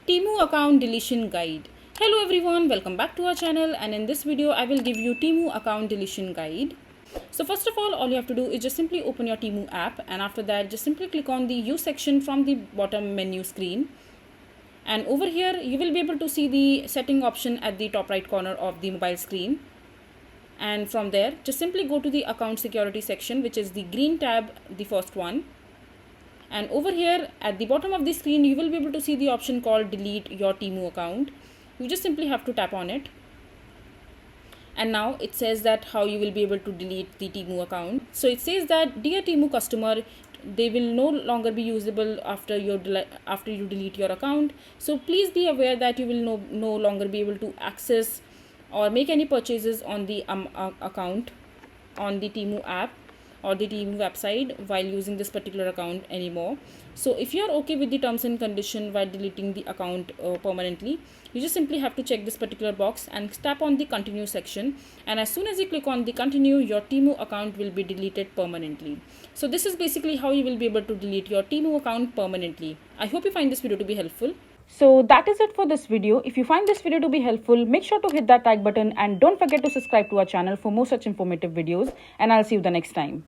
Temu account deletion guide. Hello everyone, welcome back to our channel, and in this video I will give you Temu account deletion guide. So first of all you have to do is just simply open your Temu app, and after that just simply click on the use section from the bottom menu screen. And over here you will be able to see the setting option at the top right corner of the mobile screen. And from there just simply go to the account security section, which is the green tab, the first one. And over here at the bottom of the screen you will be able to see the option called delete your Temu account. You just simply have to tap on it, and now it says that how you will be able to delete the Temu account. So it says that, dear Temu customer, they will no longer be usable after you delete your account. So please be aware that you will no longer be able to access or make any purchases on the account on the Temu app or the Temu website while using this particular account anymore. So if you are okay with the terms and condition while deleting the account permanently, you just simply have to check this particular box and tap on the continue section, and as soon as you click on the continue, your Temu account will be deleted permanently. So this is basically how you will be able to delete your Temu account permanently. I hope you find this video to be helpful. So that is it for this video. If you find this video to be helpful, make sure to hit that like button and don't forget to subscribe to our channel for more such informative videos, and I'll see you the next time.